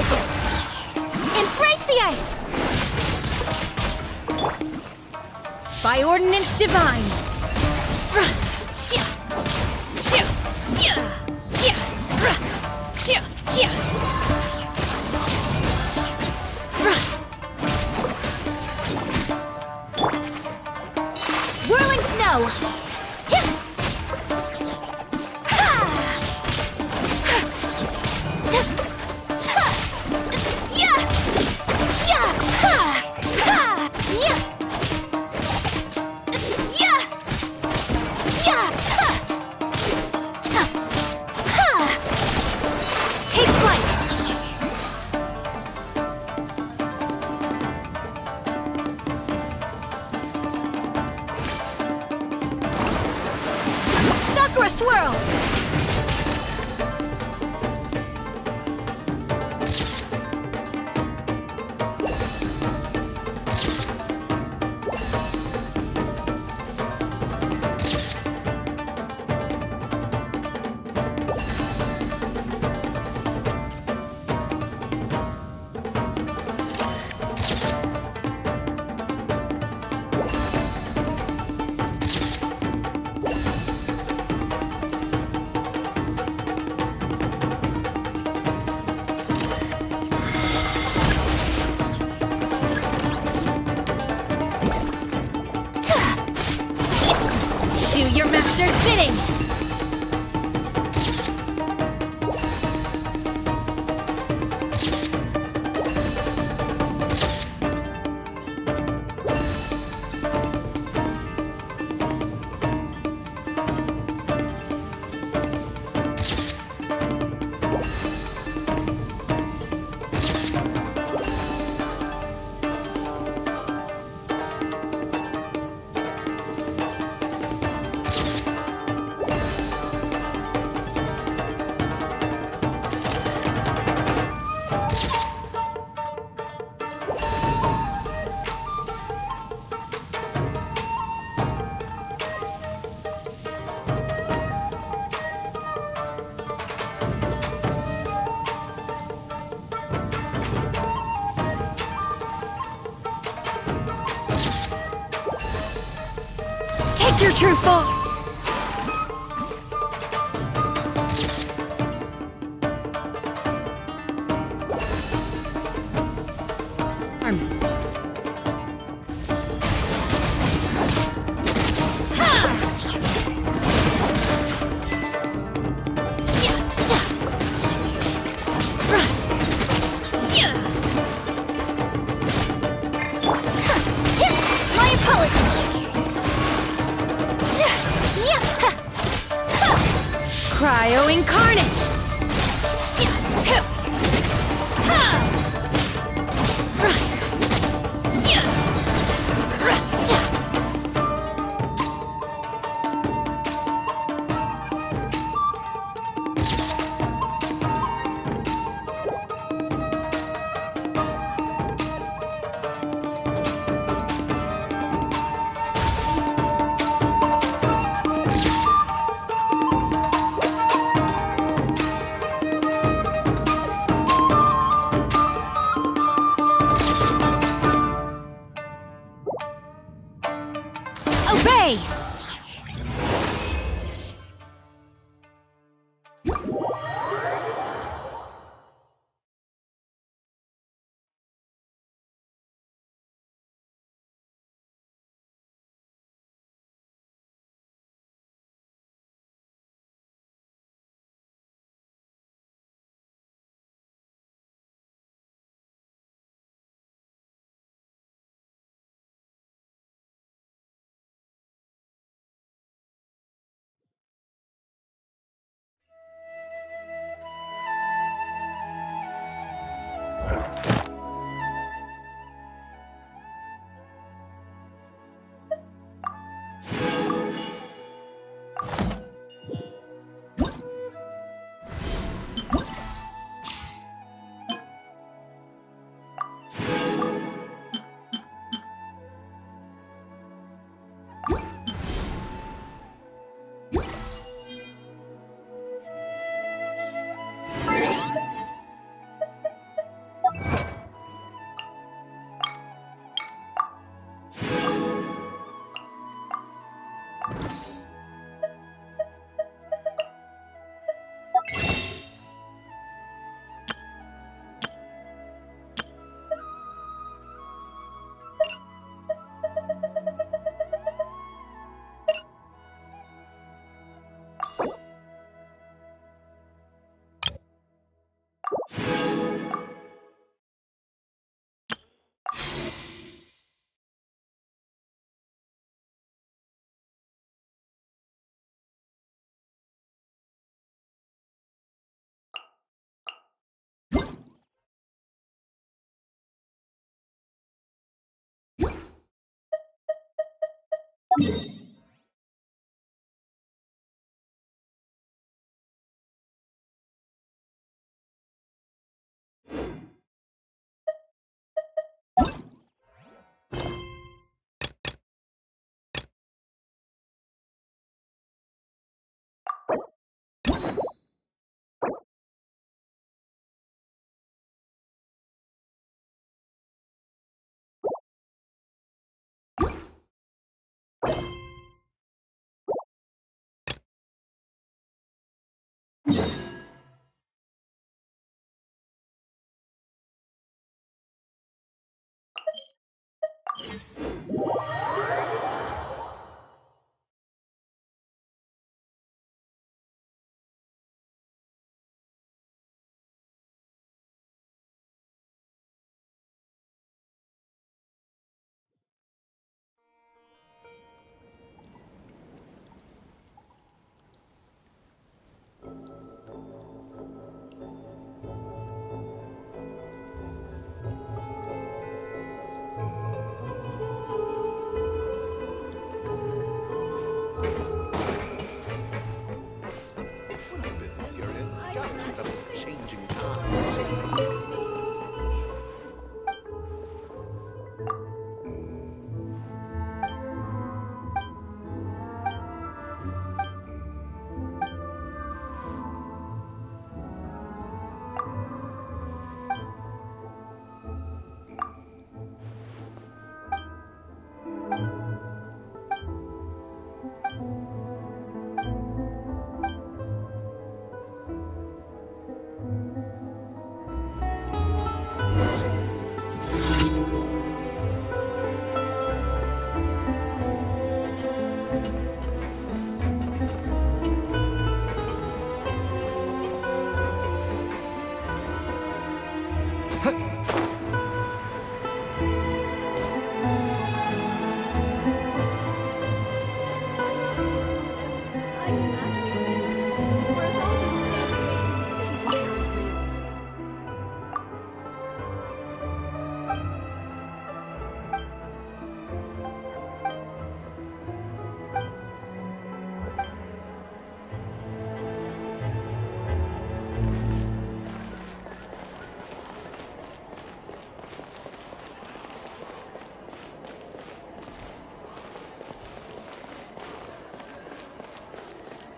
molecules! Embrace the ice! By ordinance divine! Whirling snow! Take flight! Sakura swirl! Do your master's bidding! Take your true form! My apologies! Cryo incarnate!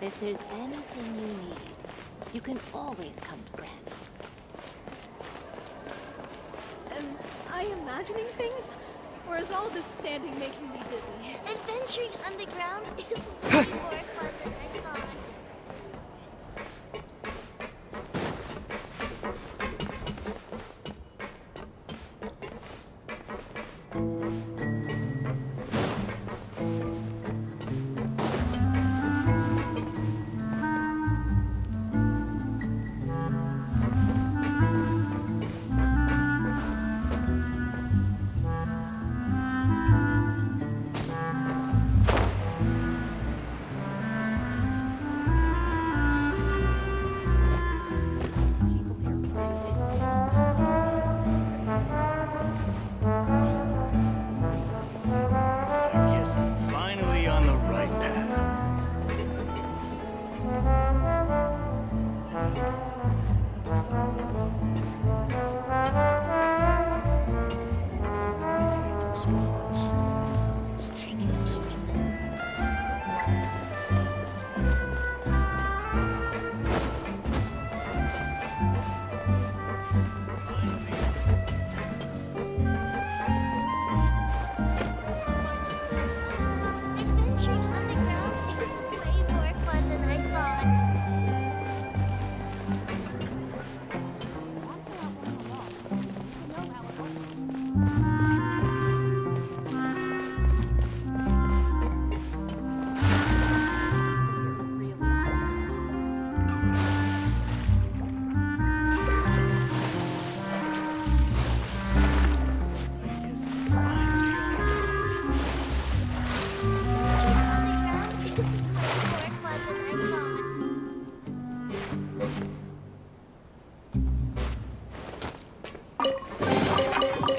If there's anything you need, you can always come to Granny. Am I imagining things? Or is all this standing making me dizzy? Adventuring underground is way more fun than I thought.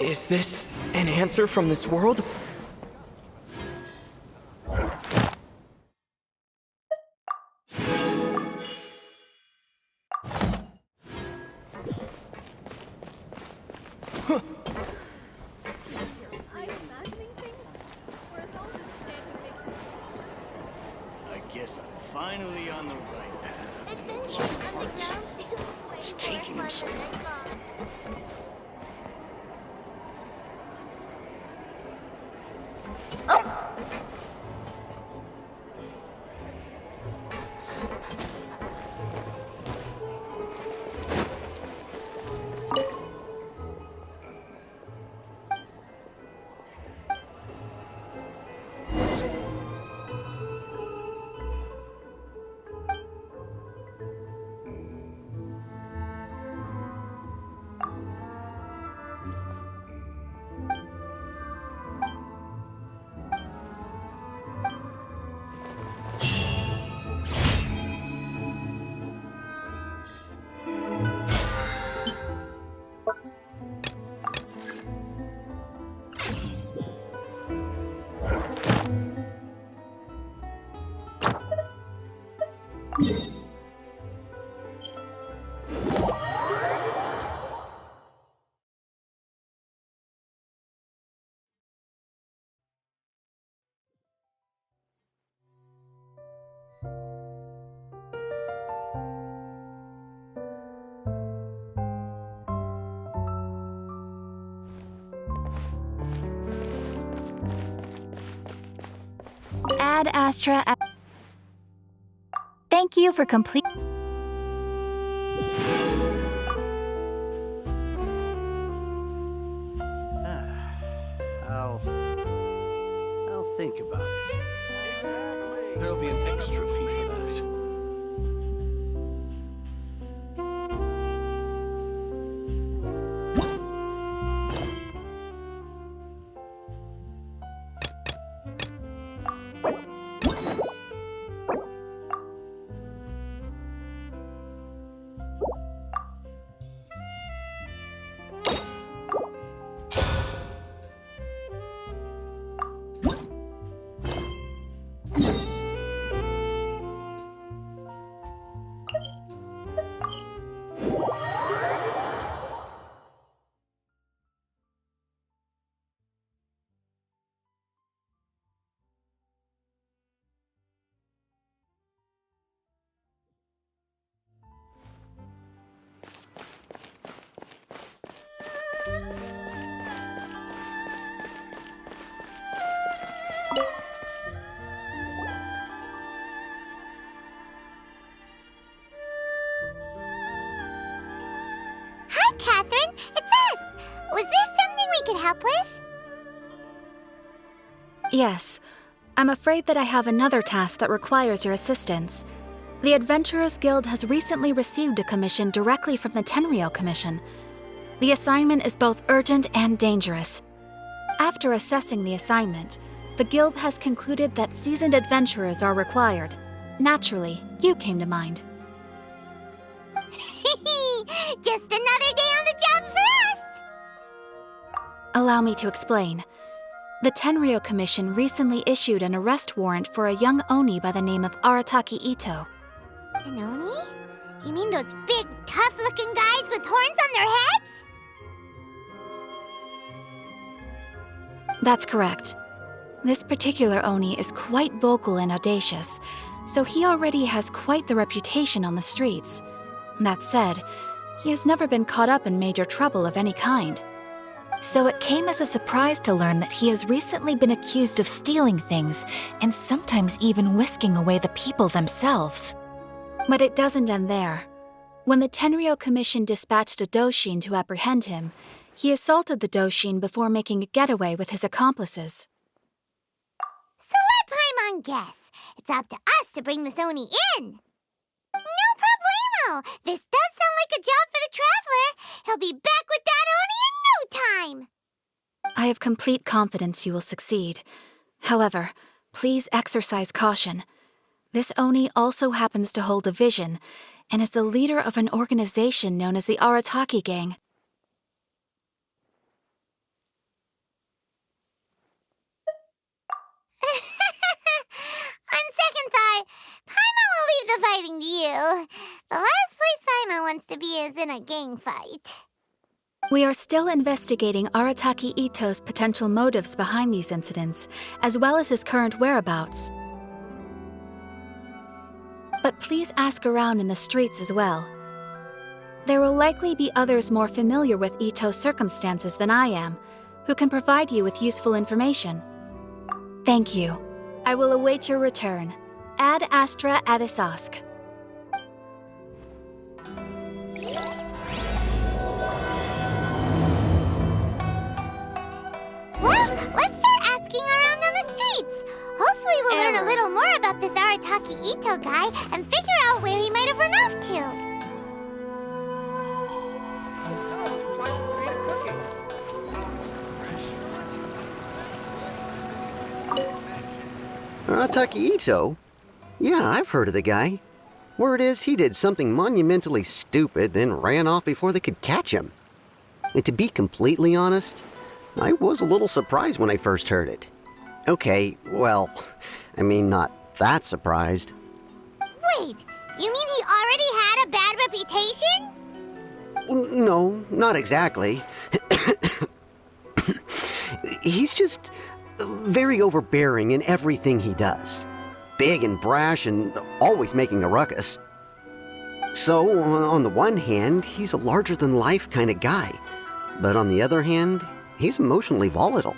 Is this an answer from this world? finally on the right path. Adventure Underground is way It's more taking him fun so than I thought. Ad Astra. Thank you for complete. I'll think about it. Exactly. There'll be an extra fee for that. Hi, Catherine. It's us. Was there something we could help with? Yes. I'm afraid that I have another task that requires your assistance. The Adventurers Guild has recently received a commission directly from the Tenryou Commission. The assignment is both urgent and dangerous. After assessing the assignment, the Guild has concluded that seasoned adventurers are required. Naturally, you came to mind. Just another day on the job for us. Allow me to explain. The Tenryou Commission recently issued an arrest warrant for a young Oni by the name of Arataki Ito. An Oni? You mean those big, tough-looking guys with horns on their heads? That's correct. This particular Oni is quite vocal and audacious, so he already has quite the reputation on the streets. That said, he has never been caught up in major trouble of any kind. So it came as a surprise to learn that he has recently been accused of stealing things and sometimes even whisking away the people themselves. But it doesn't end there. When the Tenryou Commission dispatched a Doshin to apprehend him, he assaulted the Doshin before making a getaway with his accomplices. So let Paimon guess. It's up to us to bring this Oni in. No problemo! This does sound like a job for the Traveler. He'll be back with that Oni in no time. I have complete confidence you will succeed. However, please exercise caution. This Oni also happens to hold a vision, and is the leader of an organization known as the Arataki Gang. On second thought, Paimon will leave the fighting to you. The last place Paimon wants to be is in a gang fight. We are still investigating Arataki Ito's potential motives behind these incidents, as well as his current whereabouts. but please ask around in the streets as well. There will likely be others more familiar with Ito's circumstances than I am, who can provide you with useful information. Thank you. I will await your return. Ad Astra Avisask. Well, let's start asking around on the streets. Hopefully we'll learn a little more about this Arataki Ito guy and figure out where he might have run off to. Try some creative cooking. Arataki Ito? Yeah, I've heard of the guy. Word is he did something monumentally stupid, then ran off before they could catch him. And to be completely honest, I was a little surprised when I first heard it. Okay, well, I mean, not that surprised. Wait, you mean he already had a bad reputation? No, not exactly. He's just very overbearing in everything he does. Big and brash and always making a ruckus. So, on the one hand, he's a larger-than-life kind of guy. But on the other hand, he's emotionally volatile.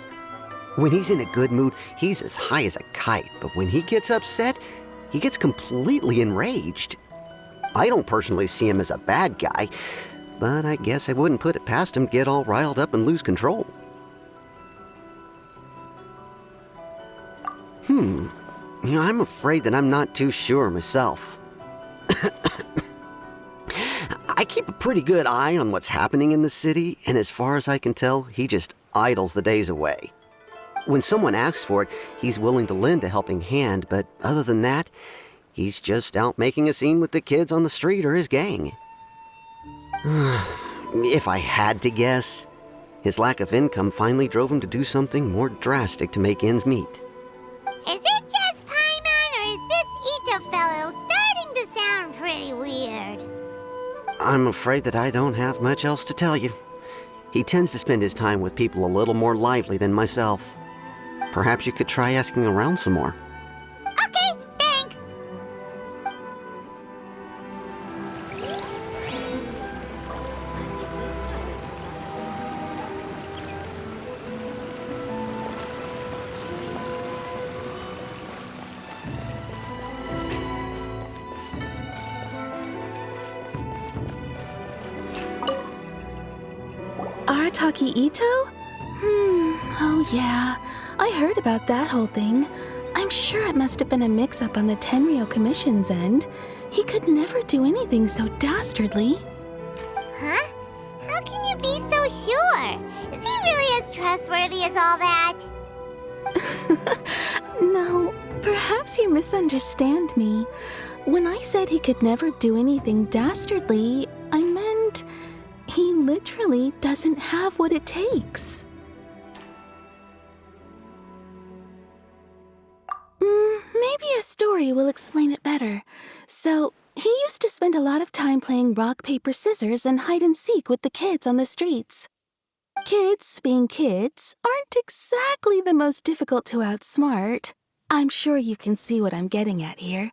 When he's in a good mood, he's as high as a kite. But when he gets upset, he gets completely enraged. I don't personally see him as a bad guy, but I guess I wouldn't put it past him to get all riled up and lose control. I'm afraid that I'm not too sure myself. I keep a pretty good eye on what's happening in the city, and as far as I can tell, he just idles the days away. When someone asks for it, he's willing to lend a helping hand, but other than that, he's just out making a scene with the kids on the street or his gang. If I had to guess, his lack of income finally drove him to do something more drastic to make ends meet. Is it just Paimon, or is this Ito fellow starting to sound pretty weird? I'm afraid that I don't have much else to tell you. He tends to spend his time with people a little more lively than myself. Perhaps you could try asking around some more. Okay, thanks. Arataki Ito? Oh yeah. I heard about that whole thing. I'm sure it must have been a mix-up on the Tenryo Commission's end. He could never do anything so dastardly. Huh? How can you be so sure? Is he really as trustworthy as all that? No, perhaps you misunderstand me. When I said he could never do anything dastardly, I meant he literally doesn't have what it takes. Maybe a story will explain it better. So, he used to spend a lot of time playing rock, paper, scissors and hide and seek with the kids on the streets. Kids, being kids, aren't exactly the most difficult to outsmart. I'm sure you can see what I'm getting at here.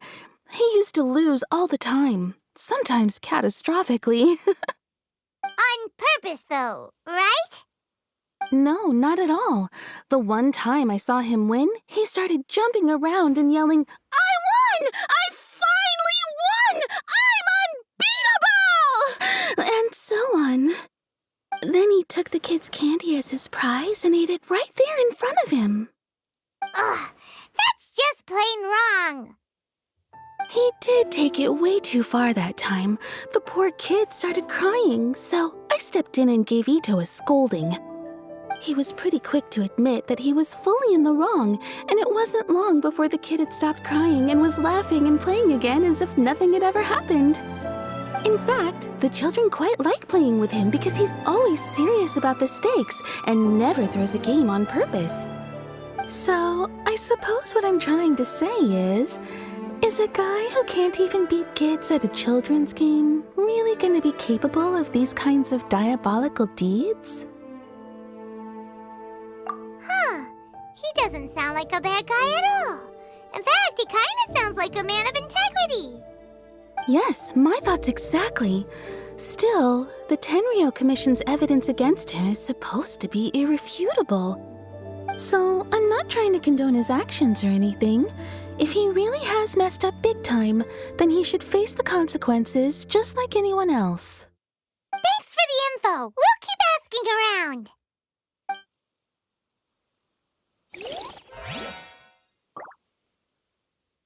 He used to lose all the time, sometimes catastrophically. On purpose, though, right? No, not at all. The one time I saw him win, he started jumping around and yelling, "I won! I finally won! I'm unbeatable!" And so on. Then he took the kid's candy as his prize and ate it right there in front of him. Ugh, that's just plain wrong. He did take it way too far that time. The poor kid started crying, so I stepped in and gave Ito a scolding. He was pretty quick to admit that he was fully in the wrong, and it wasn't long before the kid had stopped crying and was laughing and playing again as if nothing had ever happened. In fact, the children quite like playing with him because he's always serious about the stakes and never throws a game on purpose. So, I suppose what I'm trying to say is a guy who can't even beat kids at a children's game really gonna be capable of these kinds of diabolical deeds? Huh. He doesn't sound like a bad guy at all. In fact, he kind of sounds like a man of integrity. Yes, my thoughts exactly. Still, the Tenryou Commission's evidence against him is supposed to be irrefutable. So, I'm not trying to condone his actions or anything. If he really has messed up big time, then he should face the consequences just like anyone else. Thanks for the info. We'll keep asking around.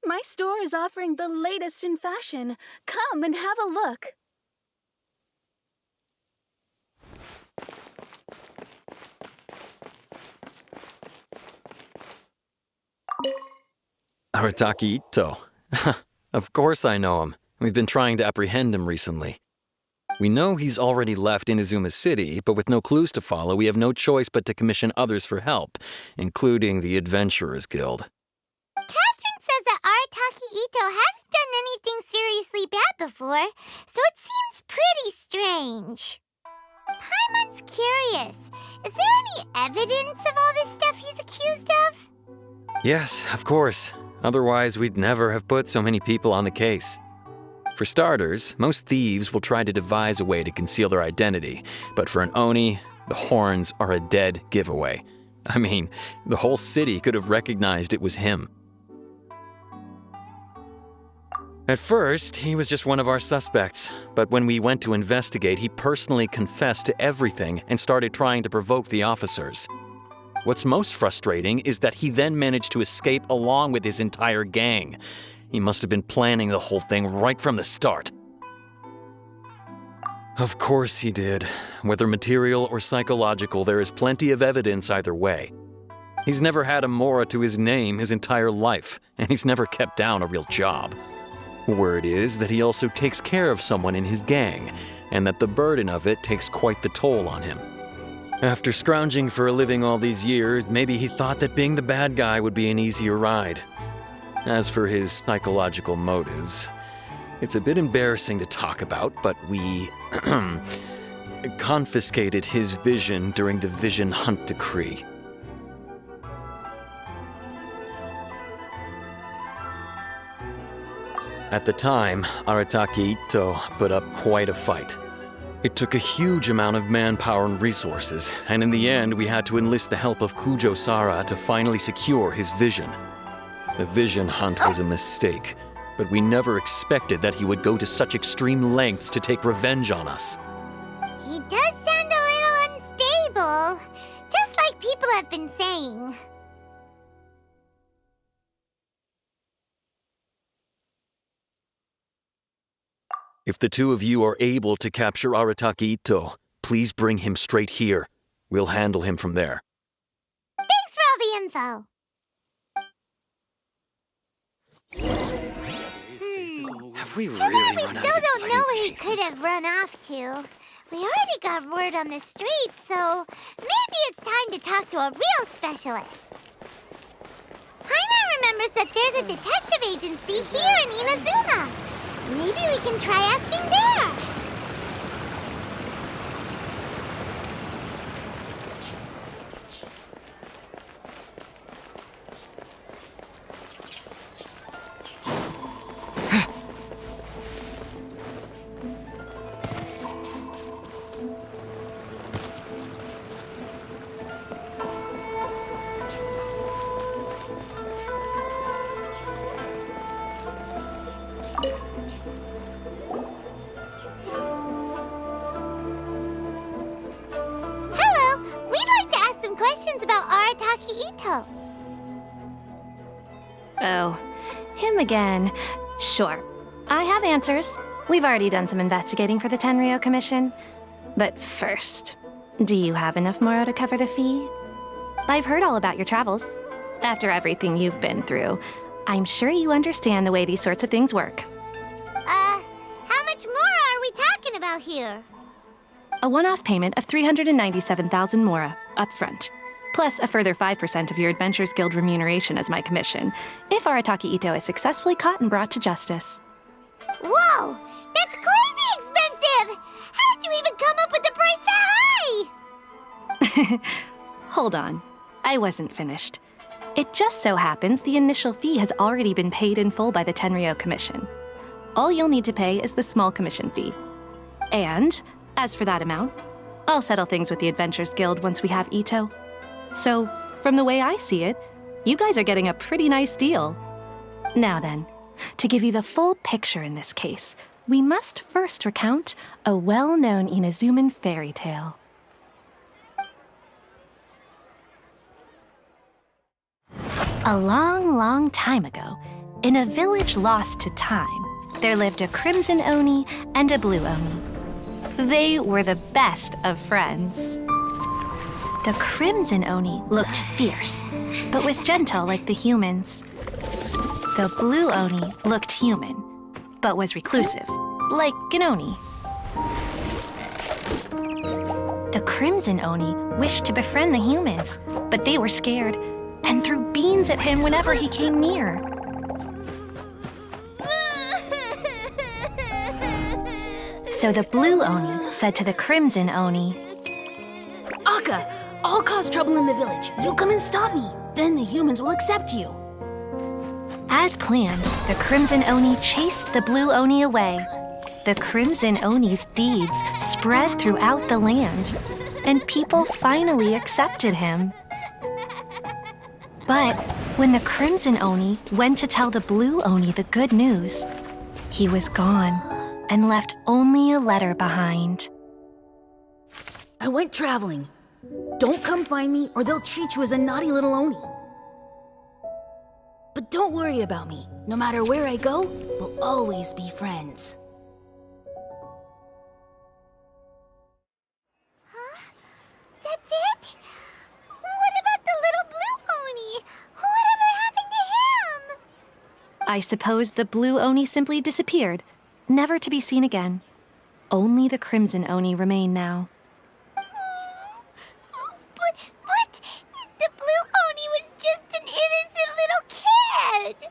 My store is offering the latest in fashion. Come and have a look. Arataki Ito. Of course I know him. We've been trying to apprehend him recently. We know he's already left Inazuma City, but with no clues to follow, we have no choice but to commission others for help, including the Adventurers Guild. Catherine says that Arataki Ito hasn't done anything seriously bad before, so it seems pretty strange. Paimon's curious. Is there any evidence of all this stuff he's accused of? Yes, of course. Otherwise, we'd never have put so many people on the case. For starters, most thieves will try to devise a way to conceal their identity, but for an Oni, the horns are a dead giveaway. I mean, the whole city could have recognized it was him. At first, he was just one of our suspects, but when we went to investigate, he personally confessed to everything and started trying to provoke the officers. What's most frustrating is that he then managed to escape along with his entire gang. He must have been planning the whole thing right from the start. Of course he did. Whether material or psychological, there is plenty of evidence either way. He's never had a Mora to his name his entire life, and he's never kept down a real job. Word is that he also takes care of someone in his gang, and that the burden of it takes quite the toll on him. After scrounging for a living all these years, maybe he thought that being the bad guy would be an easier ride. As for his psychological motives, it's a bit embarrassing to talk about, but we confiscated his vision during the Vision Hunt Decree. At the time, Arataki Ito put up quite a fight. It took a huge amount of manpower and resources, and in the end we had to enlist the help of Kujo Sara to finally secure his vision. The Vision Hunt was a mistake, but we never expected that he would go to such extreme lengths to take revenge on us. He does sound a little unstable, just like people have been saying. If the two of you are able to capture Arataki Ito, please bring him straight here. We'll handle him from there. Thanks for all the info. Have we Too bad really we run out still of don't know where he exciting could cases? have run off to. We already got word on the street, so maybe it's time to talk to a real specialist. Paimon remembers that there's a detective agency here in Inazuma. Maybe we can try asking there. Hello, we'd like to ask some questions about Arataki Ito. Oh, him again. Sure. I have answers. We've already done some investigating for the Tenryou Commission. But first, do you have enough Moro to cover the fee? I've heard all about your travels. After everything you've been through, I'm sure you understand the way these sorts of things work. How much more are we talking about here? A one-off payment of 397,000 Mora, upfront. Plus a further 5% of your Adventurers Guild remuneration as my commission, if Arataki Ito is successfully caught and brought to justice. Whoa! That's crazy expensive! How did you even come up with the price that high? Hold on. I wasn't finished. It just so happens the initial fee has already been paid in full by the Tenryou Commission. all you'll need to pay is the small commission fee. And, as for that amount, I'll settle things with the Adventurers Guild once we have Ito. So, from the way I see it, you guys are getting a pretty nice deal. Now then, to give you the full picture in this case, we must first recount a well-known Inazuman fairy tale. A long, long time ago, in a village lost to time, there lived a crimson Oni and a blue Oni. They were the best of friends. The crimson Oni looked fierce, but was gentle like the humans. The blue Oni looked human, but was reclusive, like an Oni. The crimson Oni wished to befriend the humans, but they were scared and threw beans at him whenever he came near. So the blue Oni said to the crimson Oni, Akka, I'll cause trouble in the village. You'll come and stop me. Then the humans will accept you. As planned, the crimson Oni chased the blue Oni away. The crimson Oni's deeds spread throughout the land, and people finally accepted him. But when the crimson Oni went to tell the blue Oni the good news, he was gone and left only a letter behind. I went traveling. Don't come find me or they'll treat you as a naughty little Oni. But don't worry about me. No matter where I go, we'll always be friends. Huh? That's it? What about the little blue Oni? Whatever happened to him? I suppose the blue Oni simply disappeared, never to be seen again. Only the crimson Oni remain now. But the blue Oni was just an innocent little kid.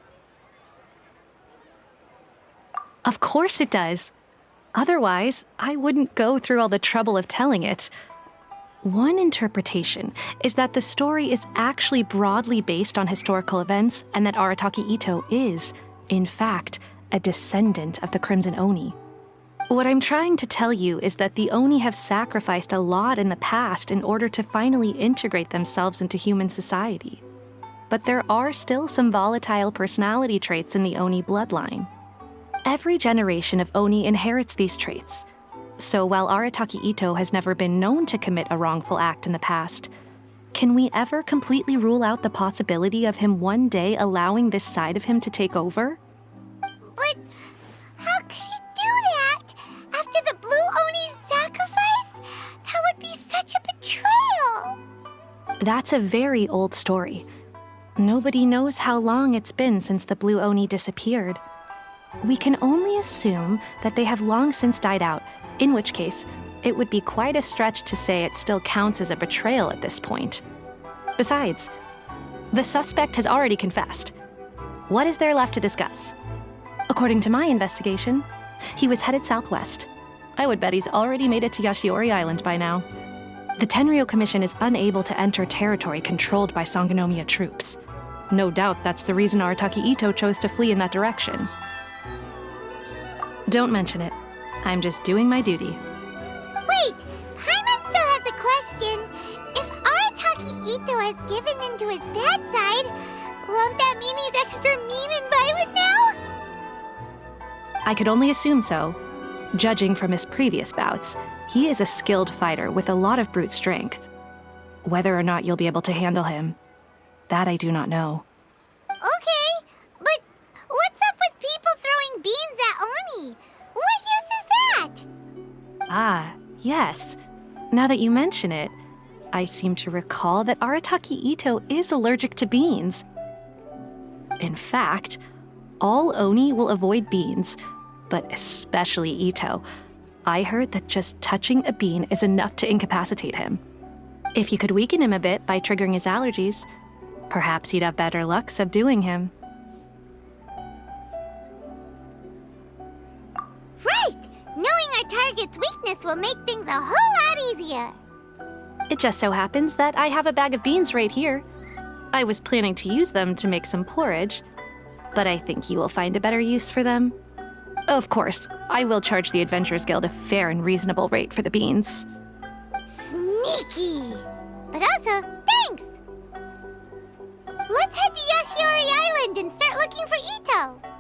Of course it does. Otherwise, I wouldn't go through all the trouble of telling it. One interpretation is that the story is actually broadly based on historical events and that Arataki Ito is, in fact, a descendant of the Crimson Oni. What I'm trying to tell you is that the Oni have sacrificed a lot in the past in order to finally integrate themselves into human society. But there are still some volatile personality traits in the Oni bloodline. Every generation of Oni inherits these traits. So while Arataki Ito has never been known to commit a wrongful act in the past, can we ever completely rule out the possibility of him one day allowing this side of him to take over? But how could he do that? After the blue Oni's sacrifice? That would be such a betrayal. That's a very old story. Nobody knows how long it's been since the blue Oni disappeared. We can only assume that they have long since died out, in which case, it would be quite a stretch to say it still counts as a betrayal at this point. Besides, the suspect has already confessed. What is there left to discuss? According to my investigation, he was headed southwest. I would bet he's already made it to Yashiori Island by now. The Tenryou Commission is unable to enter territory controlled by Sangonomiya troops. No doubt that's the reason Arataki Ito chose to flee in that direction. Don't mention it. I'm just doing my duty. Wait, Paimon still has a question. If Arataki Ito has given in to his bad side, won't that mean he's extra mean and violent now? I could only assume so. Judging from his previous bouts, he is a skilled fighter with a lot of brute strength. Whether or not you'll be able to handle him, that I do not know. Okay, but what's up with people throwing beans at Oni? What use is that? Ah, yes. Now that you mention it, I seem to recall that Arataki Ito is allergic to beans. In fact, all Oni will avoid beans, but especially Ito. I heard that just touching a bean is enough to incapacitate him. If you could weaken him a bit by triggering his allergies, perhaps you'd have better luck subduing him. Right! Knowing our target's weakness will make things a whole lot easier. It just so happens that I have a bag of beans right here. I was planning to use them to make some porridge, but I think you will find a better use for them. Of course, I will charge the Adventurers Guild a fair and reasonable rate for the beans. Sneaky! But also, thanks! Let's head to Yashiori Island and start looking for Ito!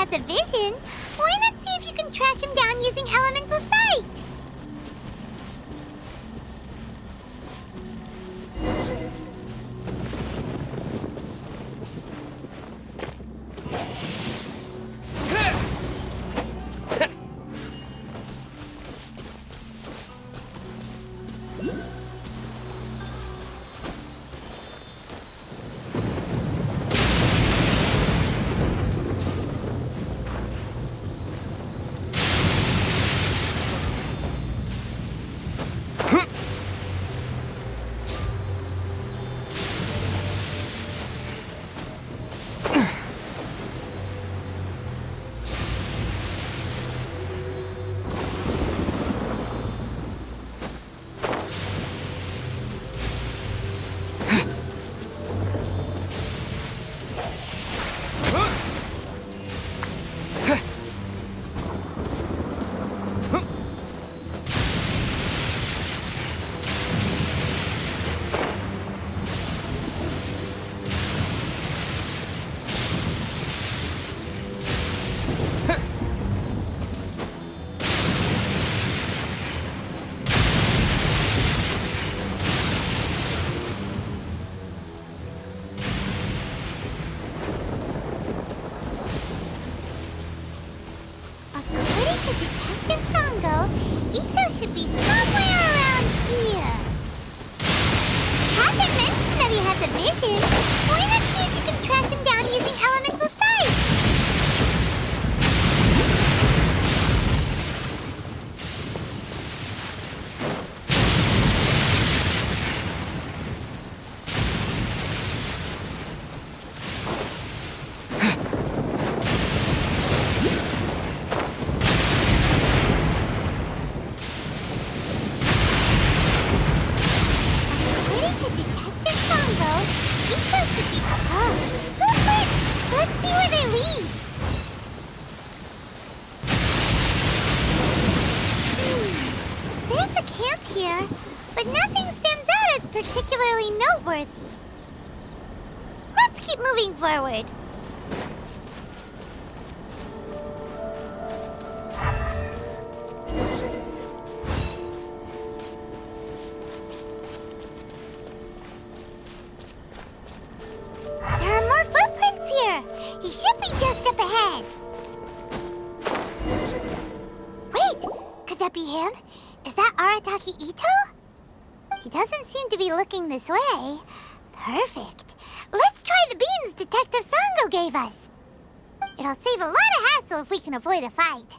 has a vision, why not see if you can track him down using elemental sight? According to Detective Sango, Ito should be somewhere around here. Hasn't mentioned that he has a vision. Why not see if you can track him down using elemental sight? According to Detective Sango, Ito should be... Oh, footprints! Let's see where they lead. There's a camp here, but nothing stands out as particularly noteworthy. Let's keep moving forward. There are more footprints here. He should be just up ahead. Wait, could that be him? Is that Arataki Ito? He doesn't seem to be looking this way. Perfect. Let's try the beans Detective Sango gave us. It'll save a lot of hassle if we can avoid a fight.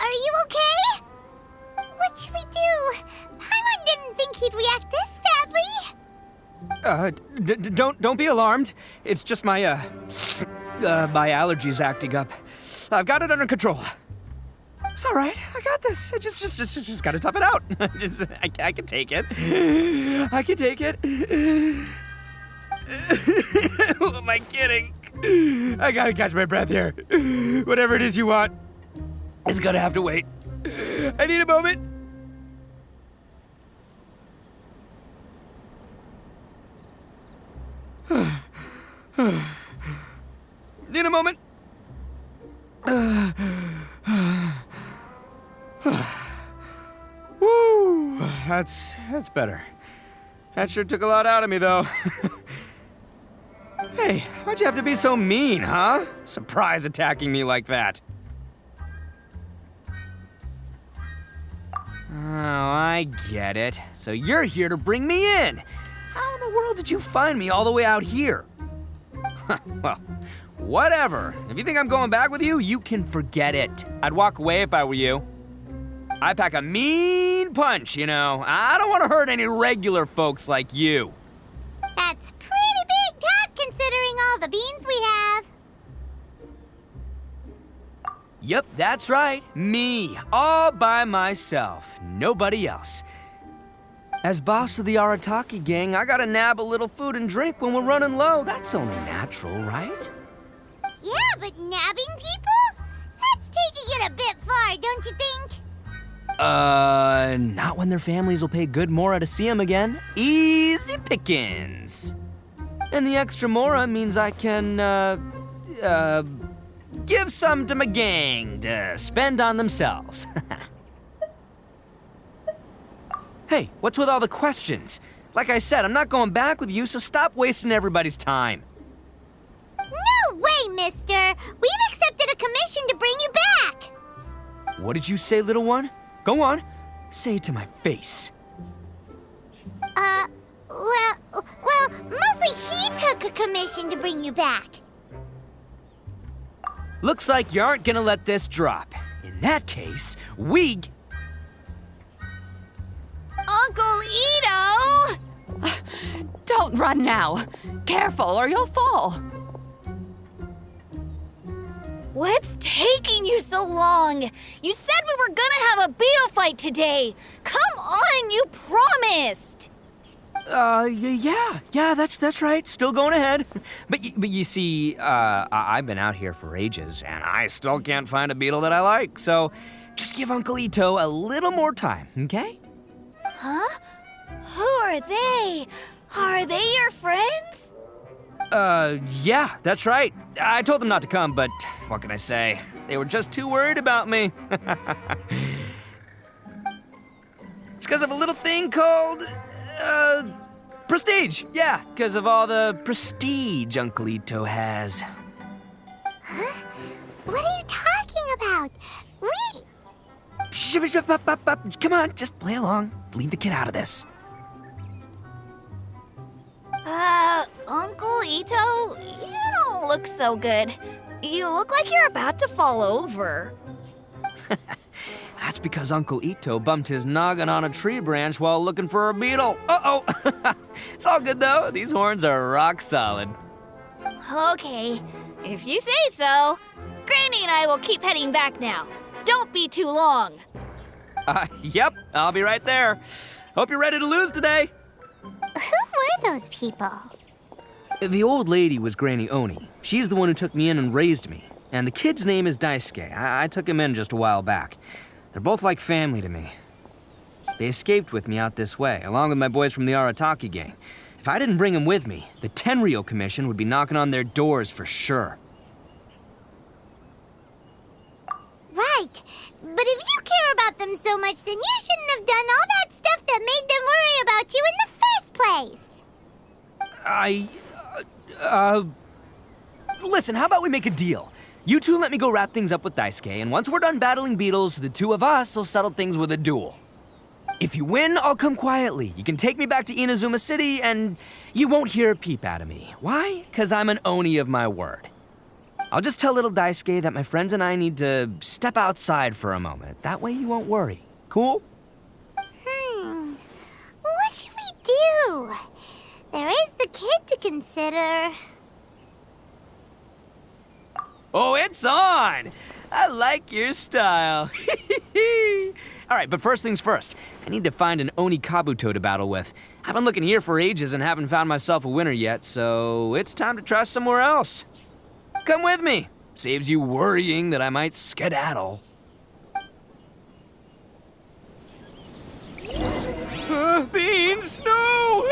Are you okay? What should we do? Paimon didn't think he'd react this badly. Don't be alarmed. It's just my my allergies acting up. I've got it under control. It's all right. I got this. I just gotta tough it out. I can take it. I can take it. Who am I kidding? I gotta catch my breath here. Whatever it is you want, it's gonna have to wait. I need a moment. Need a moment. Woo, that's better. That sure took a lot out of me, though. Hey, why'd you have to be so mean, huh? Surprise attacking me like that. Oh, I get it. So you're here to bring me in. How in the world did you find me all the way out here? Well, whatever. If you think I'm going back with you, you can forget it. I'd walk away if I were you. I pack a mean punch, you know. I don't want to hurt any regular folks like you. That's pretty big talk considering all the beans we have. Yep, that's right. Me, all by myself. Nobody else. As boss of the Arataki gang, I gotta nab a little food and drink when we're running low. That's only natural, right? Yeah, but nabbing people? That's taking it a bit far, don't you think? Not when their families will pay good Mora to see them again. Easy pickings. And the extra Mora means I can, give some to my gang to spend on themselves. Hey, what's with all the questions? Like I said, I'm not going back with you, so stop wasting everybody's time. No way, mister! We've accepted a commission to bring you back! What did you say, little one? Go on, say it to my face. Well, mostly he took a commission to bring you back. Looks like you aren't gonna let this drop. In that case, Uncle Ito! Don't run now. Careful or you'll fall. What's taking you so long? You said we were gonna have a beetle fight today. Come on, you promised. Yeah, that's right. Still going ahead. But you see, I've been out here for ages, and I still can't find a beetle that I like. So, just give Uncle Ito a little more time, okay? Huh? Who are they? Are they your friends? Yeah, that's right. I told them not to come, but what can I say? They were just too worried about me. It's because of a little thing called, prestige. Yeah, because of all the prestige Uncle Ito has. Huh? What are you talking about? Come on, just play along. Leave the kid out of this. Uncle Ito, you don't look so good. You look like you're about to fall over. That's because Uncle Ito bumped his noggin on a tree branch while looking for a beetle. Uh-oh! It's all good, though. These horns are rock solid. Okay, if you say so. Granny and I will keep heading back now. Don't be too long. Yep, I'll be right there. Hope you're ready to lose today. Who were those people? The old lady was Granny Oni. She's the one who took me in and raised me. And the kid's name is Daisuke. I took him in just a while back. They're both like family to me. They escaped with me out this way, along with my boys from the Arataki gang. If I didn't bring them with me, the Tenryou Commission would be knocking on their doors for sure. Right. But if you care about them so much, then you shouldn't have done all that stuff that made them worry about you in the first place. Listen, how about we make a deal? You two let me go wrap things up with Daisuke, and once we're done battling beetles, the two of us will settle things with a duel. If you win, I'll come quietly. You can take me back to Inazuma City, and you won't hear a peep out of me. Why? 'Cause I'm an Oni of my word. I'll just tell little Daisuke that my friends and I need to step outside for a moment. That way you won't worry. Cool? What should we do? There is the kid to consider. Oh, it's on! I like your style. All right, but first things first. I need to find an Oni Kabuto to battle with. I've been looking here for ages and haven't found myself a winner yet, so it's time to try somewhere else. Come with me. Saves you worrying that I might skedaddle. Beans, no!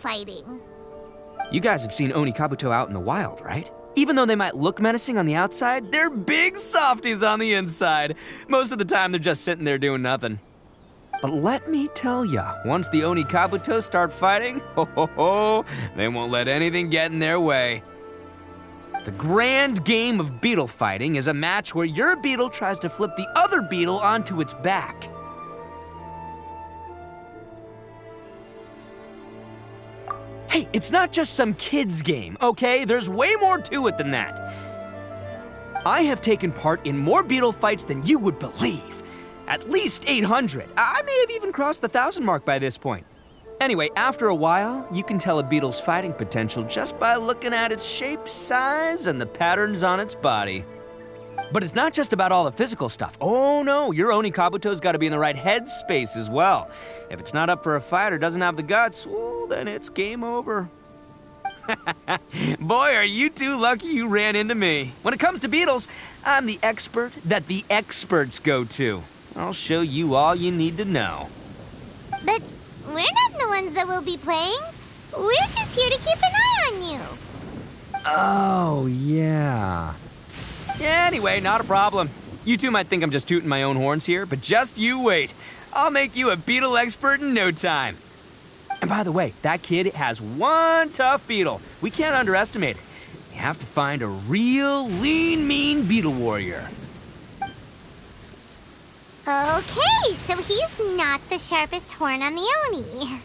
fighting. You guys have seen Oni Kabuto out in the wild, right? Even though they might look menacing on the outside, they're big softies on the inside. Most of the time, they're just sitting there doing nothing. But let me tell ya, once the Oni Kabuto start fighting, they won't let anything get in their way. The grand game of beetle fighting is a match where your beetle tries to flip the other beetle onto its back. Hey, it's not just some kid's game, okay? There's way more to it than that. I have taken part in more beetle fights than you would believe. At least 800. I may have even crossed the 1,000 mark by this point. Anyway, after a while, you can tell a beetle's fighting potential just by looking at its shape, size, and the patterns on its body. But it's not just about all the physical stuff. Oh no, your Oni Kabuto's gotta be in the right headspace as well. If it's not up for a fight or doesn't have the guts, well, then it's game over. Boy, are you two lucky you ran into me. When it comes to beetles, I'm the expert that the experts go to. I'll show you all you need to know. But we're not the ones that will be playing. We're just here to keep an eye on you. Oh, yeah. Anyway, not a problem. You two might think I'm just tooting my own horns here, but just you wait. I'll make you a beetle expert in no time. And by the way, that kid has one tough beetle. We can't underestimate it. You have to find a real lean, mean beetle warrior. Okay, so he's not the sharpest horn on the Oni.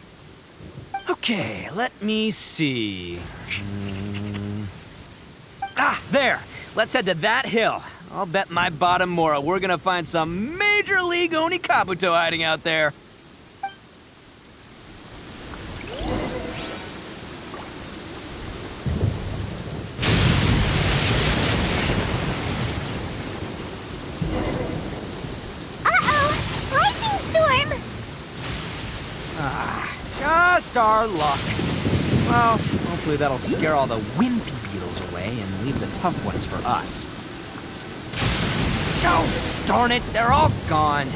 Okay, let me see. There. Let's head to that hill. I'll bet my bottom Mora we're gonna find some major league Oni Kabuto hiding out there. Just our luck. Well, hopefully that'll scare all the wimpy beetles away and leave the tough ones for us. Oh, darn it, they're all gone.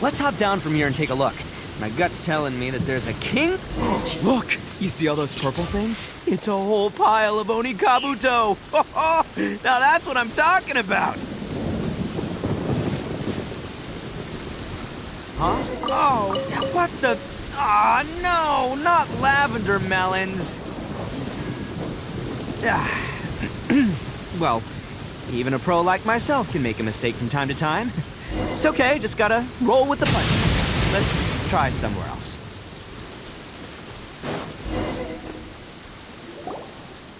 Let's hop down from here and take a look. My gut's telling me that there's a king. Look, you see all those purple things? It's a whole pile of Oni Kabuto. Now that's what I'm talking about. Huh? Oh, what the? Aw, no, not lavender melons. Well, even a pro like myself can make a mistake from time to time. It's okay, just gotta roll with the punches. Let's try somewhere else.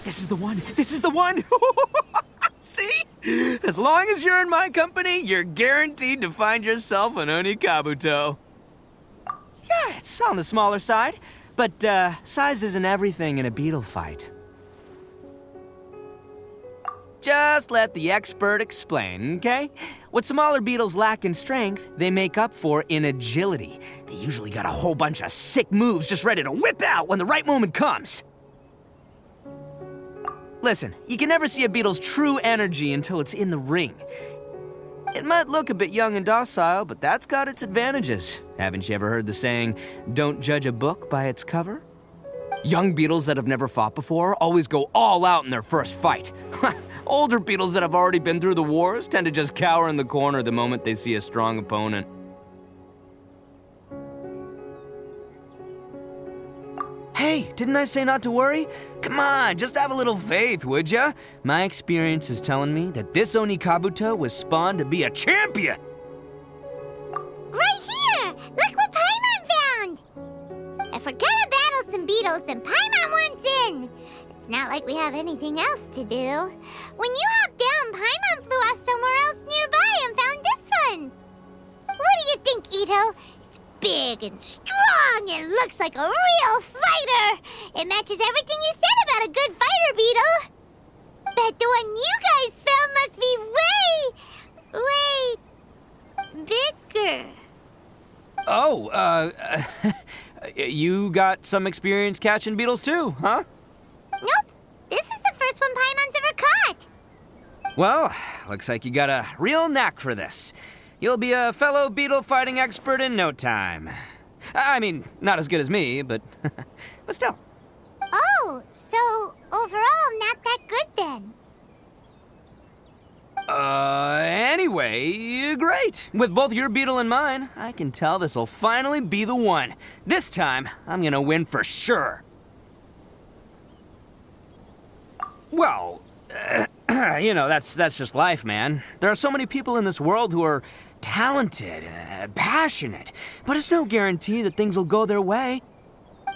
This is the one! This is the one! See? As long as you're in my company, you're guaranteed to find yourself an Oni Kabuto. Yeah, it's on the smaller side, but size isn't everything in a beetle fight. Just let the expert explain, okay? What smaller beetles lack in strength, they make up for in agility. They usually got a whole bunch of sick moves just ready to whip out when the right moment comes. Listen, you can never see a beetle's true energy until it's in the ring. It might look a bit young and docile, but that's got its advantages. Haven't you ever heard the saying, don't judge a book by its cover? Young beetles that have never fought before always go all out in their first fight. Older beetles that have already been through the wars tend to just cower in the corner the moment they see a strong opponent. Hey, didn't I say not to worry? Come on, just have a little faith, would ya? My experience is telling me that this Oni Kabuto was spawned to be a champion! Right here! Look what Paimon found! If we're gonna battle some beetles, then Paimon wants in! It's not like we have anything else to do. When you hopped down, Paimon flew off somewhere else nearby and found this one! What do you think, Ito? Big and strong and looks like a real fighter. It matches everything you said about a good fighter, Beetle. Bet the one you guys found must be bigger. Oh, you got some experience catching beetles too, huh? Nope. This is the first one Paimon's ever caught. Well, looks like you got a real knack for this. You'll be a fellow beetle fighting expert in no time. I mean, not as good as me, but but still. Oh, so overall, not that good then. Anyway, great. With both your beetle and mine, I can tell this'll finally be the one. This time, I'm gonna win for sure. Well, that's just life, man. There are so many people in this world who are talented, passionate, but it's no guarantee that things will go their way.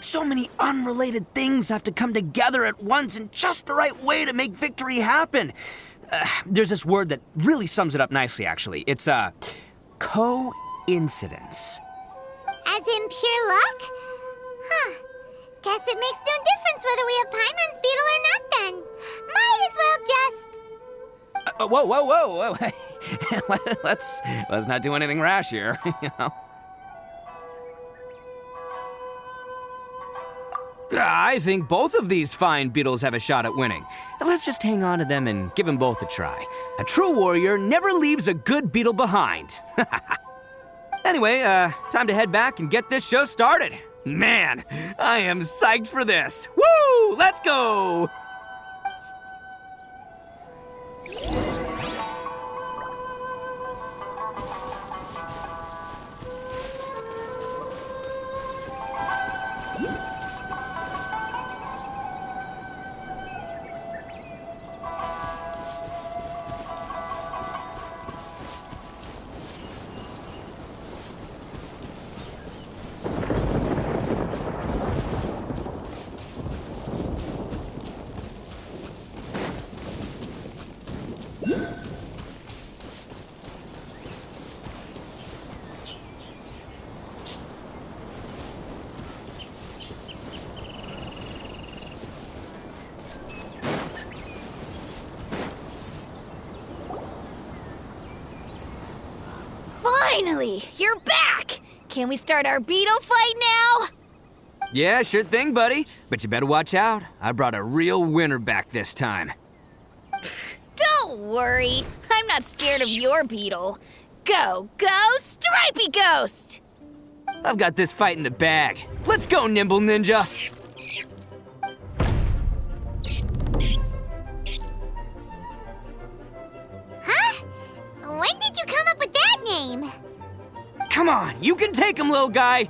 So many unrelated things have to come together at once in just the right way to make victory happen. There's this word that really sums it up nicely, actually. It's, coincidence. As in pure luck? Huh. Guess it makes no difference whether we have Paimon's beetle or not then. Might as well just... Whoa. let's not do anything rash here, you know. I think both of these fine beetles have a shot at winning. Let's just hang on to them and give them both a try. A true warrior never leaves a good beetle behind. Anyway, time to head back and get this show started. Man, I am psyched for this. Woo! Let's go! Finally, you're back! Can we start our beetle fight now? Yeah, sure thing, buddy. But you better watch out. I brought a real winner back this time. Don't worry, I'm not scared of your beetle. Go, Stripey Ghost! I've got this fight in the bag. Let's go, Nimble Ninja! Huh? When did you come up with that name? Come on, you can take him, little guy!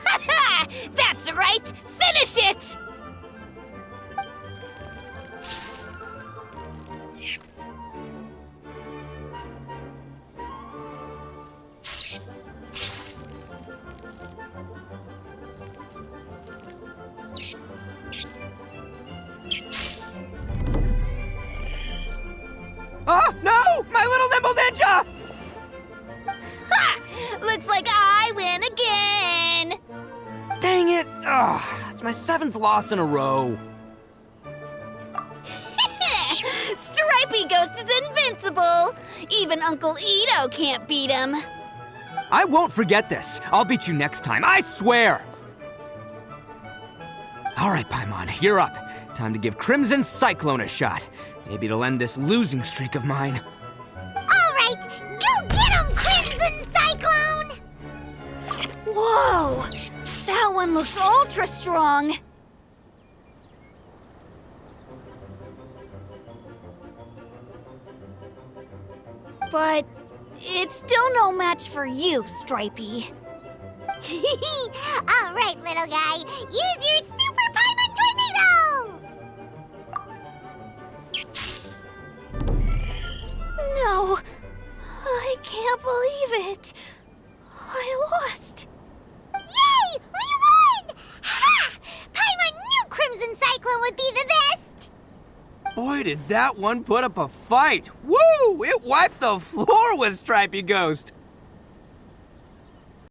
Ha! That's right! Finish it! Oh, no! My little Nimble Ninja! Ha! Looks like I win again! Dang it! Ugh, it's my 7th loss in a row. Stripey Ghost is invincible! Even Uncle Ito can't beat him. I won't forget this. I'll beat you next time, I swear! All right, Paimon, you're up. Time to give Crimson Cyclone a shot. Maybe it'll end this losing streak of mine. All right, go get him, Crimson Cyclone! Whoa! That one looks ultra strong. But it's still no match for you, Stripey. All right, little guy, use your Super Paimon Tornado! No, I can't believe it. I lost. Yay! We won! Ha! Paimon knew Crimson Cyclone would be the best! Boy, did that one put up a fight. Woo! It wiped the floor with Stripey Ghost.